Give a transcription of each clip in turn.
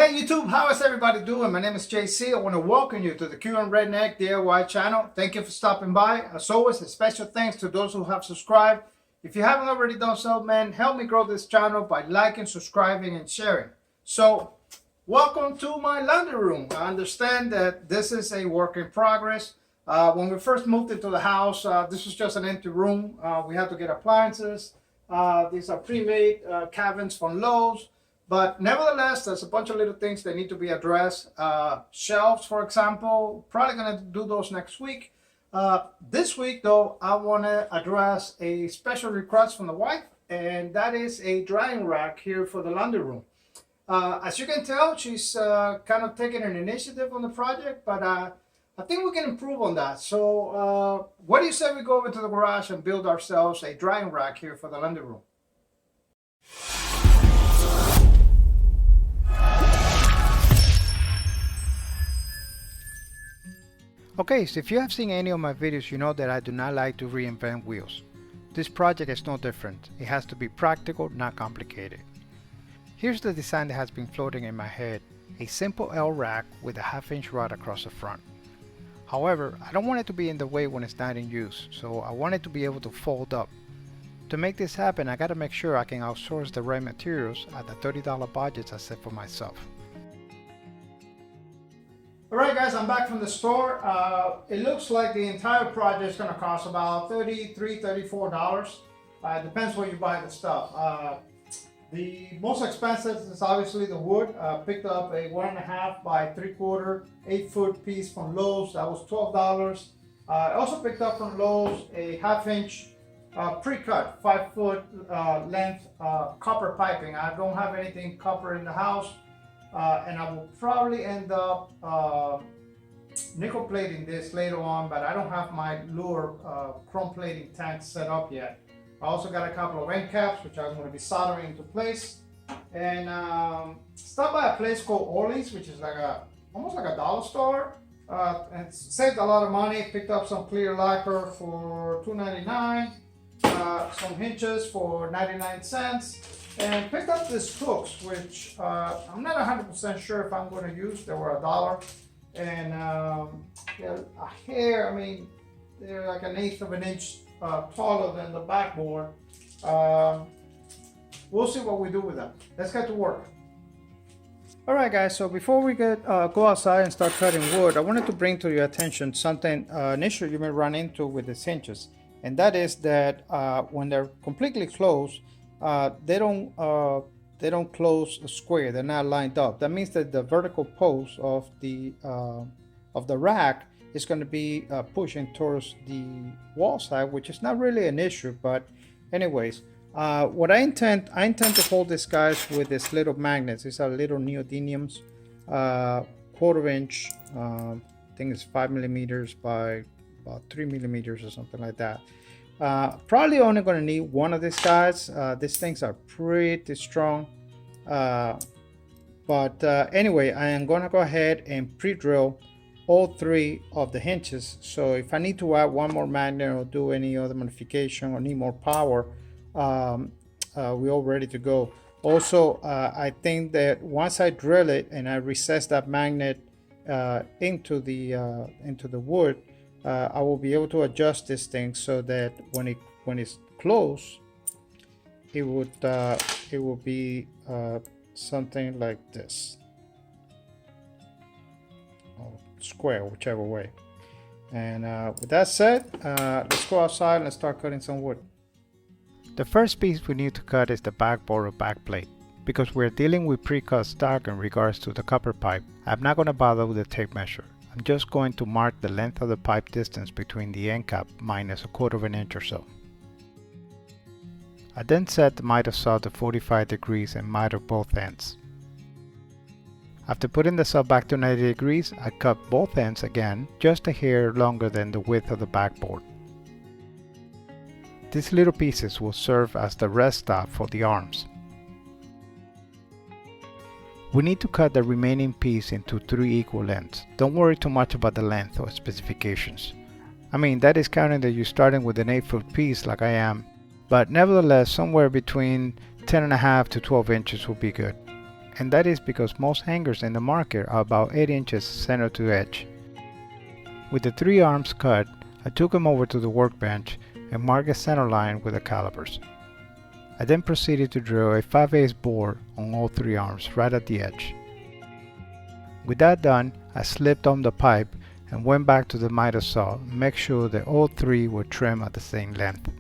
Hey YouTube, how is everybody doing? My name is JC. I want to welcome you to the Cuban Redneck DIY channel. Thank you for stopping by. As always, a special thanks to those who have subscribed. If you haven't already done so, man, help me grow this channel by liking, subscribing, and sharing. So, welcome to my laundry room. I understand that this is a work in progress. When we first moved into the house, this was just an empty room. We had to get appliances. These are pre-made cabins from Lowe's. But nevertheless, there's a bunch of little things that need to be addressed. Shelves, for example, probably going to do those next week. This week, though, I want to address a special request from the wife, and that is a drying rack here for the laundry room. As you can tell, she's kind of taking an initiative on the project, but I think we can improve on that. So what do you say we go over to the garage and build ourselves a drying rack here for the laundry room? Okay, so if you have seen any of my videos, you know that I do not like to reinvent wheels. This project is no different. It has to be practical, not complicated. Here's the design that has been floating in my head. A simple L rack with a 1/2-inch rod across the front. However, I don't want it to be in the way when it's not in use, so I want it to be able to fold up. To make this happen, I gotta make sure I can outsource the right materials at the $30 budgets I set for myself. Alright guys, I'm back from the store. It looks like the entire project is going to cost about $33, $34. It depends where you buy the stuff. The most expensive is obviously the wood. Picked up a 1.5 by 3/4 8-foot piece from Lowe's. That was $12. I also picked up from Lowe's a 1/2-inch pre-cut 5-foot length copper piping. I don't have anything copper in the house. And I will probably end up nickel plating this later on, but I don't have my lure chrome plating tank set up yet. I also got a couple of end caps, which I'm going to be soldering into place. And stopped by a place called Ollie's, which is like almost like a dollar store. And saved a lot of money. Picked up some clear lacquer for $2.99, some hinges for 99 cents. And picked up these hooks, which I'm not 100% sure if I'm going to use. They were $1. And yeah, a hair, I mean, they're like 1/8 of an inch taller than the backboard. We'll see what we do with them. Let's get to work. Alright guys, so before we go outside and start cutting wood, I wanted to bring to your attention something, an issue you may run into with these hinges. And that is that when they're completely closed, they don't close square. They're not lined up. That means that the vertical post of the rack is going to be pushing towards the wall side, which is not really an issue. But anyways, what I intend to hold these guys with these little magnets. These are little neodymiums, 1/4 inch. I think it's 5 millimeters by about 3 millimeters or something like that. Probably only going to need one of these guys. These things are pretty strong, but anyway, I am going to go ahead and pre-drill all 3 of the hinges. So if I need to add one more magnet or do any other modification or need more power, we're all ready to go. Also, I think that once I drill it and I recess that magnet into the wood, I will be able to adjust this thing so that when it's closed, it will be something like this, or square, whichever way. And with that said, let's go outside and start cutting some wood. The first piece we need to cut is the backboard or backplate. Because we're dealing with pre-cut stock in regards to the copper pipe, I'm not going to bother with the tape measure. I'm just going to mark the length of the pipe distance between the end cap minus 1/4 inch or so. I then set the miter saw to 45 degrees and miter both ends. After putting the saw back to 90 degrees, I cut both ends again, just a hair longer than the width of the backboard. These little pieces will serve as the rest stop for the arms. We need to cut the remaining piece into 3 equal lengths. Don't worry too much about the length or specifications. I mean, that is counting that you're starting with an 8-foot piece like I am, but nevertheless somewhere between 10.5 to 12 inches will be good. and that is because most hangers in the market are about 8 inches center to edge. With the 3 arms cut, I took them over to the workbench and marked a center line with the calipers. I then proceeded to drill a 5/8 bore on all 3 arms right at the edge. With that done, I slipped on the pipe and went back to the miter saw and make sure that all 3 were trimmed at the same length.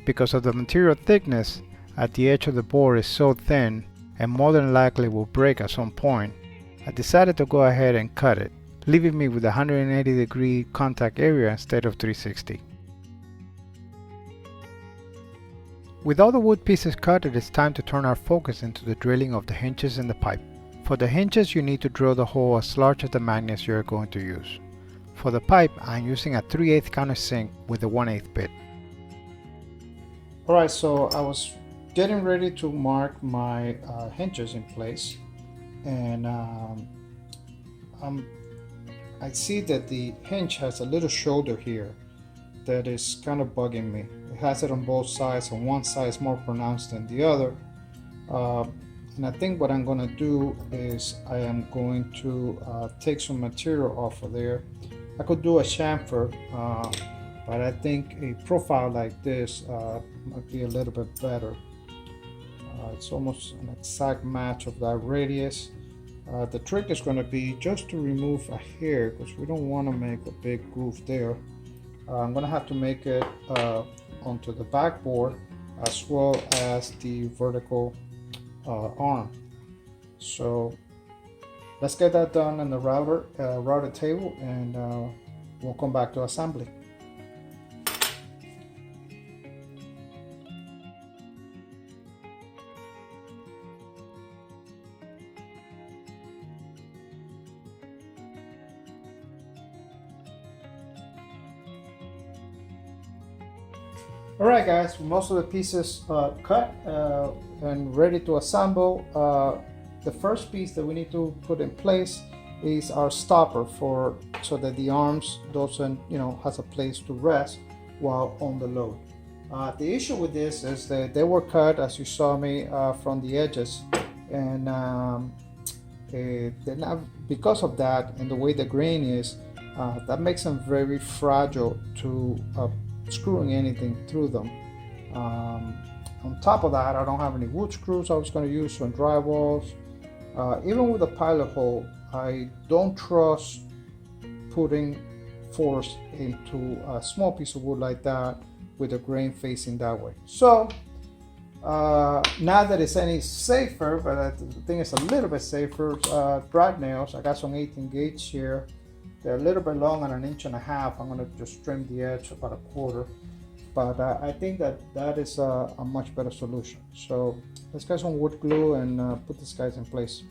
Because of the material thickness at the edge of the bore is so thin and more than likely will break at some point, I decided to go ahead and cut it, leaving me with a 180-degree contact area instead of 360. With all the wood pieces cut, it is time to turn our focus into the drilling of the hinges in the pipe. For the hinges, you need to drill the hole as large as the magnets you are going to use. For the pipe, I am using a 3/8 countersink with a 1/8 bit. Alright, so I was getting ready to mark my hinges in place, and I see that the hinge has a little shoulder here that is kind of bugging me. It has it on both sides, and one side is more pronounced than the other. And I think what I'm going to do is I am going to take some material off of there. I could do a chamfer, but I think a profile like this might be a little bit better. It's almost an exact match of that radius. The trick is going to be just to remove a hair, because we don't want to make a big groove there. I'm going to have to make it onto the backboard as well as the vertical arm. So let's get that done in the router table, and we'll come back to assembly. Alright guys, most of the pieces cut and ready to assemble. The first piece that we need to put in place is our stopper so that the arms doesn't, has a place to rest while on the load. The issue with this is that they were cut, as you saw me, from the edges, and they're not, because of that and the way the grain is, that makes them very fragile to screwing anything through them. On top of that, I don't have any wood screws I was going to use some drywalls. Even with a pilot hole, I don't trust putting force into a small piece of wood like that with the grain facing that way. So not that it's any safer, but I think it's a little bit safer. Brad nails, I got some 18 gauge here. They're a little bit long, and 1.5 inches. I'm going to just trim the edge about 1/4. But I think that is a much better solution. So let's get some wood glue and put these guys in place.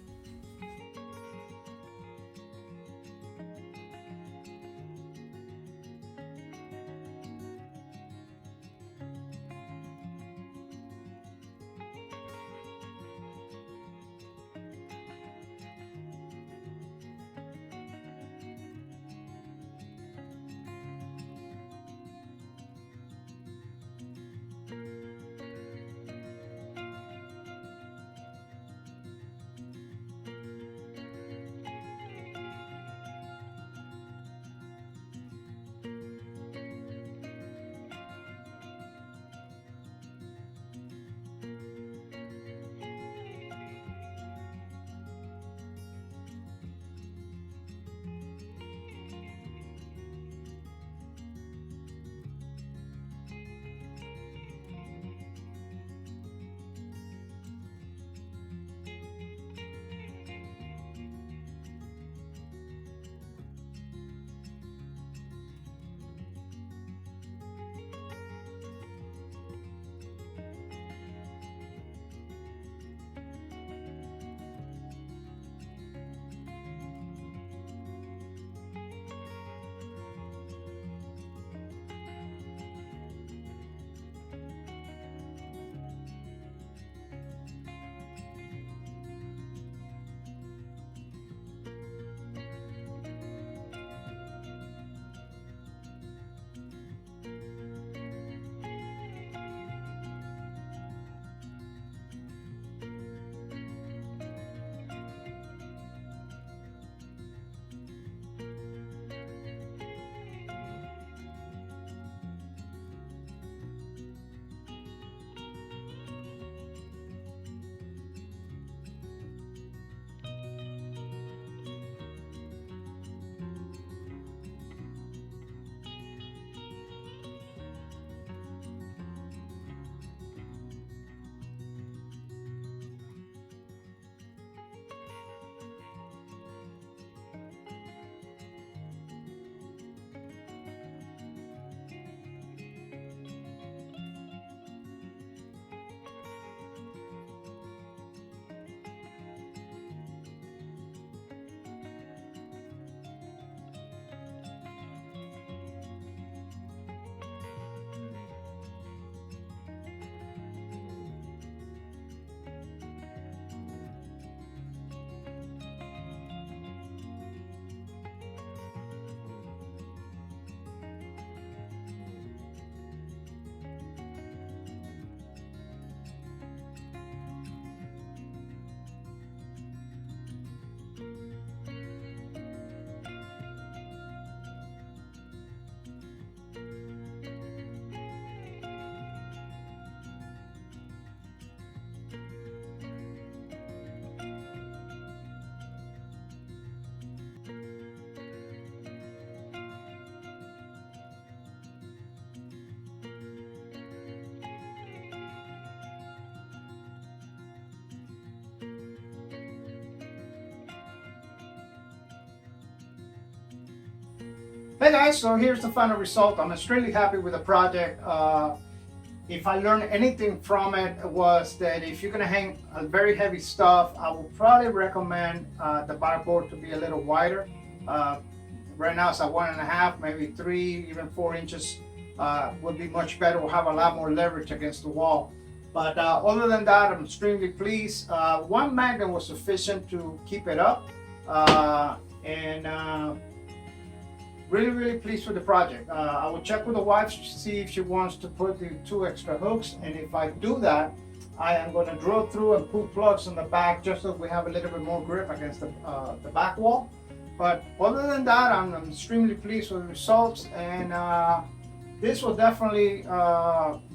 Hey guys, so here's the final result. I'm extremely happy with the project. If I learned anything from it was that if you're gonna hang a very heavy stuff, I would probably recommend the backboard to be a little wider. Right now it's at 1.5, maybe 3, even 4 inches would be much better. We'll have a lot more leverage against the wall. But other than that, I'm extremely pleased. One magnet was sufficient to keep it up, really pleased with the project. I will check with the wife to see if she wants to put the 2 extra hooks, and if I do that, I am going to drill through and put plugs in the back just so we have a little bit more grip against the back wall. But other than that, I'm extremely pleased with the results, and this will definitely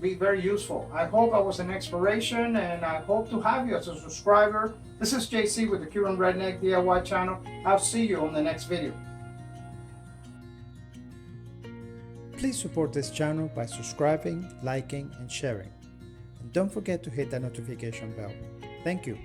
be very useful. I hope I was an inspiration, and I hope to have you as a subscriber. This is JC with the Cuban Redneck DIY channel. I'll see you on the next video. Please support this channel by subscribing, liking, and sharing. And don't forget to hit that notification bell. Thank you.